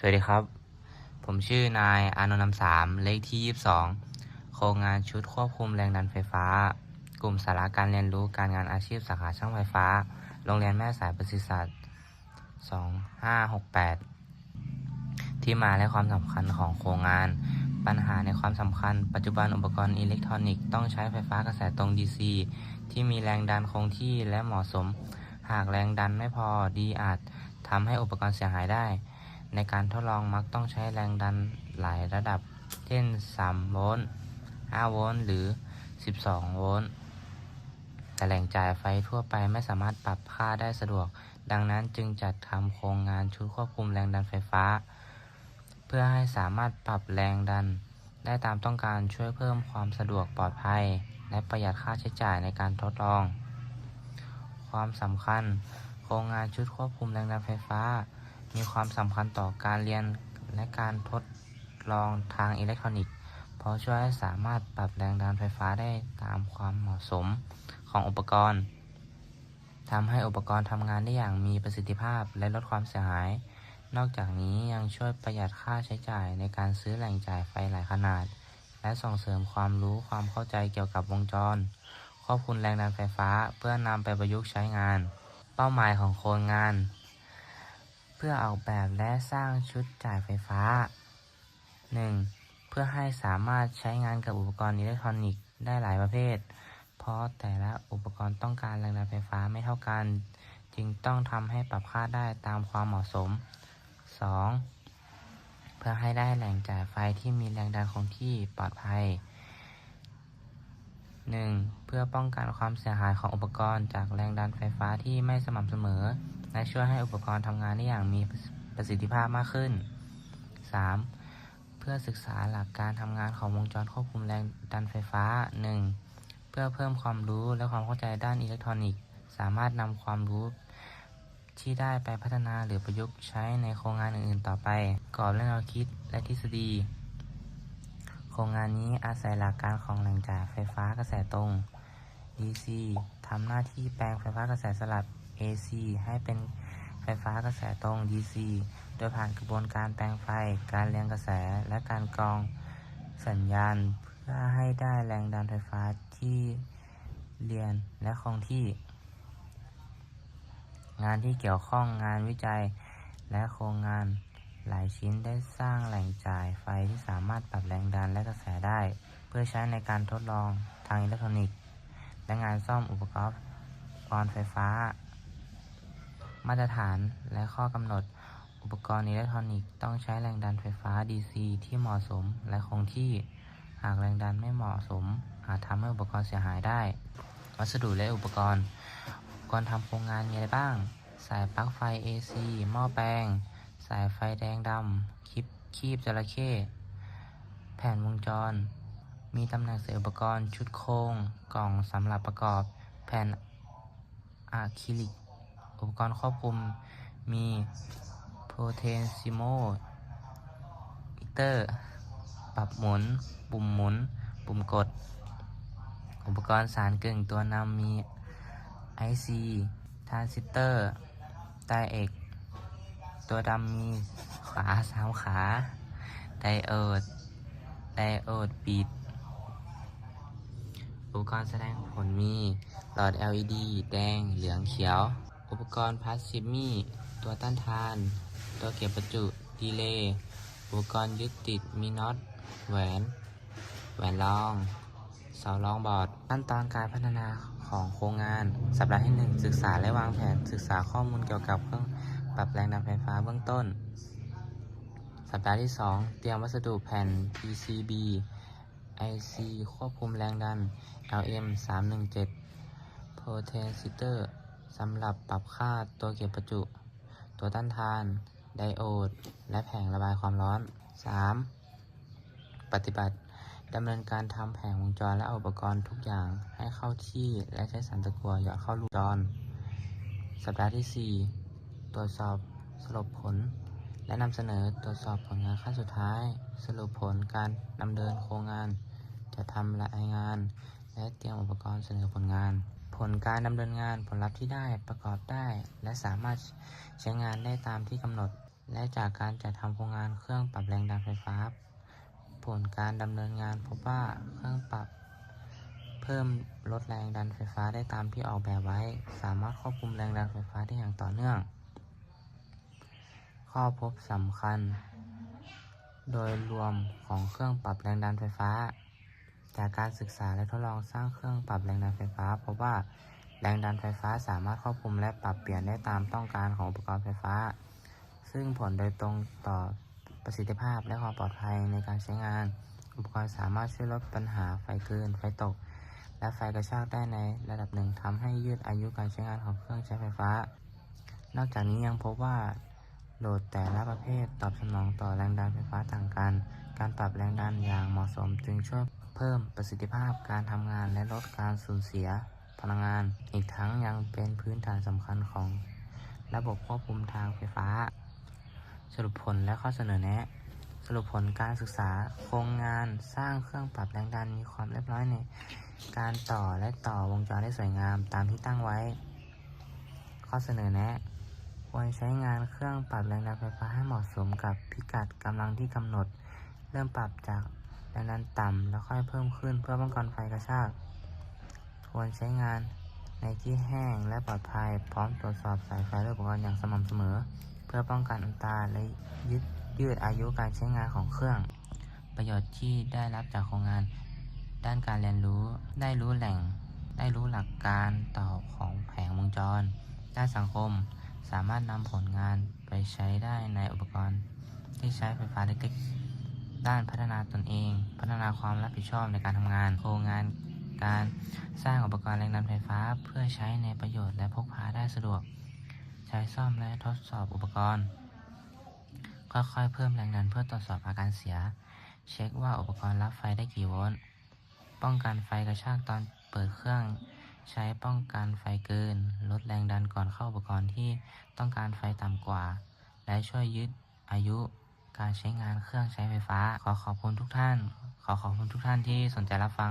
สวัสดีครับ ผมชื่อนายอานนท์นำสามเลขที่22โครงงานชุดควบคุมแรงดันไฟฟ้ากลุ่มสาระการเรียนรู้การงานอาชีพสาขาช่างไฟฟ้าโรงเรียนแม่สายประสิทธิศาสตร์2568ที่มาและความสำคัญของโครงงานปัญหาในความสำคัญปัจจุบันอุปกรณ์อิเล็กทรอนิกส์ต้องใช้ไฟฟ้ากระแสตรง DC ที่มีแรงดันคงที่และเหมาะสมหากแรงดันไม่พอดีอาจทำให้อุปกรณ์เสียหายได้ในการทดลองมักต้องใช้แรงดันหลายระดับเช่น3 โวลต์ 5 โวลต์หรือ12 โวลต์แต่แหล่งจ่ายไฟทั่วไปไม่สามารถปรับค่าได้สะดวกดังนั้นจึงจัดทำโครงงานชุดควบคุมแรงดันไฟฟ้าเพื่อให้สามารถปรับแรงดันได้ตามต้องการช่วยเพิ่มความสะดวกปลอดภัยและประหยัดค่าใช้จ่ายในการทดลองความสำคัญโครงงานชุดควบคุมแรงดันไฟฟ้ามีความสำคัญต่อการเรียนและการทดลองทางอิเล็กทรอนิกส์เพราะช่วยให้สามารถปรับแรงดันไฟฟ้าได้ตามความเหมาะสมของอุปกรณ์ทำให้อุปกรณ์ทำงานได้อย่างมีประสิทธิภาพและลดความเสียหายนอกจากนี้ยังช่วยประหยัดค่าใช้จ่ายในการซื้อแหล่งจ่ายไฟหลายขนาดและส่งเสริมความรู้ความเข้าใจเกี่ยวกับวงจรควบคุมแรงดันไฟฟ้าเพื่อนำไปประยุกต์ใช้งานเป้าหมายของโครงงานเพื่อออกแบบและสร้างชุดจ่ายไฟฟ้า 1. เพื่อให้สามารถใช้งานกับอุปกรณ์อิเล็กทรอนิกส์ได้หลายประเภทเพราะแต่ละอุปกรณ์ต้องการแรงดันไฟฟ้าไม่เท่ากันจึงต้องทำให้ปรับค่าได้ตามความเหมาะสม 2. เพื่อให้ได้แหล่งจ่ายไฟที่มีแรงดันคงที่ปลอดภัย 1. เพื่อป้องกันความเสียหายของอุปกรณ์จากแรงดันไฟฟ้าที่ไม่สม่ำเสมอและช่วยให้อุปกรณ์ทำงานได้อย่างมีประสิทธิภาพมากขึ้น 3. เพื่อศึกษาหลักการทำงานของวงจรควบคุมแรงดันไฟฟ้า 1. เพื่อเพิ่มความรู้และความเข้าใจด้านอิเล็กทรอนิกส์สามารถนำความรู้ที่ได้ไปพัฒนาหรือประยุกต์ใช้ในโครงงานอื่นๆต่อไปกรอบและแนวคิดและทฤษฎีโครงงานนี้อาศัยหลักการของแหล่งจ่ายไฟฟ้ากระแสตรง DC ทำหน้าที่แปลงไฟฟ้ากระแสสลับ AC ให้เป็นไฟฟ้ากระแสตรง DC โดยผ่านกระบวนการแปลงไฟ การเรียงกระแส และการกรองสัญญาณเพื่อให้ได้แรงดันไฟฟ้าที่เรียนและคงที่ งานที่เกี่ยวข้องงานวิจัยและโครงงานหลายชิ้นได้สร้างแหล่งจ่ายไฟที่สามารถปรับแรงดันและกระแสได้เพื่อใช้ในการทดลองทางอิเล็กทรอนิกส์และงานซ่อมอุปกรณ์ไฟฟ้ามาตรฐานและข้อกำหนดอุปกรณ์อิเล็กทรอนิกส์ต้องใช้แรงดันไฟฟ้า DC ที่เหมาะสมและคงที่หากแรงดันไม่เหมาะสมอาจทำให้อุปกรณ์เสียหายได้วัสดุและอุปกรณ์ทำโครงงานมีอะไรบ้างสายปลั๊กไฟ AC หม้อแปลงสายไฟแดงดำคีบจระเข้แผ่นวงจรมีตำแหน่งใส่อุปกรณ์ชุดโครงกล่องสำหรับประกอบแผ่นอะคริลิกอุปกรณ์ควบคุมมีโพเทนซิโมมิเตอร์ปรับหมุนปุ่มหมุนปุ่มกดอุปกรณ์สารกึ่งตัวนำมีIC ทรานซิสเตอร์ไดเอกตัวดำมีขา3 ขาไดโอดปิดอุปกรณ์แสดงผลมีหลอด LED แดงเหลืองเขียวอุปกรณ์พาสซีฟมีตัวต้านทานตัวเก็บประจุดีเลย์อุปกรณ์ยึดติดมีน็อตแหวนรองเสารองบอร์ดขั้นตอนการพัฒนาของโครงงานสัปดาห์ที่ 1 ศึกษาและวางแผนศึกษาข้อมูลเกี่ยวกับเครื่องปรับแรงดันไฟฟ้าเบื้องต้นสัปดาห์ที่ 2 เตรียมวัสดุแผ่น PCB IC ควบคุมแรงดัน LM317 โพเทนซิเตอร์สำหรับปรับค่าตัวเก็บประจุ ตัวต้านทาน ไดโอด และแผงระบายความร้อน 3. ปฏิบัติดำเนินการทำแผงวงจรและอุปกรณ์ทุกอย่างให้เข้าที่และใช้สารตะกั่วหยอดเข้าลูกจรสัปดาห์ที่ 4 ตรวจสอบสรุปผลและนำเสนอตรวจสอบผลงานขั้นสุดท้ายสรุปผลการดำเนินโครงงานจะทำรายงานและเตรียมอุปกรณ์เสนอผลงานผลการดำเนินงานผลลัพธ์ที่ได้ประกอบได้และสามารถใช้งานได้ตามที่กำหนด และจากการจัดทำโครงงานเครื่องปรับแรงดันไฟฟ้า ผลการดำเนินงานพบว่าเครื่องปรับเพิ่มลดแรงดันไฟฟ้าได้ตามที่ออกแบบไว้ สามารถควบคุมแรงดันไฟฟ้าได้อย่างต่อเนื่อง ข้อพบสำคัญโดยรวมของเครื่องปรับแรงดันไฟฟ้า จากการศึกษาและทดลองสร้างเครื่องปรับแรงดันไฟฟ้าพบว่าแรงดันไฟฟ้าสามารถควบคุมและปรับเปลี่ยนได้ตามต้องการของอุปกรณ์ไฟฟ้า ซึ่งผลโดยตรงต่อประสิทธิภาพและความปลอดภัยในการใช้งาน อุปกรณ์สามารถช่วยลดปัญหาไฟเกิน ไฟตก และไฟกระชากได้ในระดับหนึ่งทำให้ยืดอายุการใช้งานของเครื่องใช้ไฟฟ้า นอกจากนี้ยังพบว่าโหลดแต่ละประเภทตอบสนองต่อแรงดันไฟฟ้าต่างกัน การปรับแรงดันอย่างเหมาะสมจึงช่วยเพิ่มประสิทธิภาพการทำงานและลดการสูญเสียพลังงาน อีกทั้งยังเป็นพื้นฐานสำคัญของระบบควบคุมทางไฟฟ้า สรุปผลและข้อเสนอแนะ สรุปผลการศึกษาโครงงานสร้างเครื่องปรับแรงดันมีความเรียบร้อยในการต่อและต่อวงจรได้สวยงามตามที่ตั้งไว้ ข้อเสนอแนะ ควรใช้งานเครื่องปรับแรงดันไฟฟ้าให้เหมาะสมกับพิกัดกำลังที่กำหนด เริ่มปรับจากแรงดันต่ำแล้วค่อยเพิ่มขึ้นเพื่อป้องกันไฟกระชาก ควรใช้งานในที่แห้งและปลอดภัย พร้อมตรวจสอบสายไฟและอุปกรณ์อย่างสม่ำเสมอ เพื่อป้องกันอันตรายและยืดอายุการใช้งานของเครื่อง ประโยชน์ที่ได้รับจากโครงงานด้านการเรียนรู้ ได้รู้หลักการต่อของแผงวงจร ด้านสังคม สามารถนำผลงานไปใช้ได้ในอุปกรณ์ที่ใช้ไฟฟ้าเล็กๆ ด้านพัฒนาตนเอง พัฒนาความรับผิดชอบในการทำงาน โครงงานการสร้างอุปกรณ์แรงดันไฟฟ้าเพื่อใช้ในประโยชน์และพกพาได้สะดวก ใช้ซ่อมและทดสอบอุปกรณ์ ค่อยๆเพิ่มแรงดันเพื่อตรวจสอบอาการเสีย เช็คว่าอุปกรณ์รับไฟได้กี่โวลต์ ป้องกันไฟกระชากตอนเปิดเครื่อง ใช้ป้องกันไฟเกิน ลดแรงดันก่อนเข้าอุปกรณ์ที่ต้องการไฟต่ำกว่า และช่วยยืดอายุการใช้งานเครื่องใช้ไฟฟ้า ขอขอบคุณทุกท่านที่สนใจรับฟัง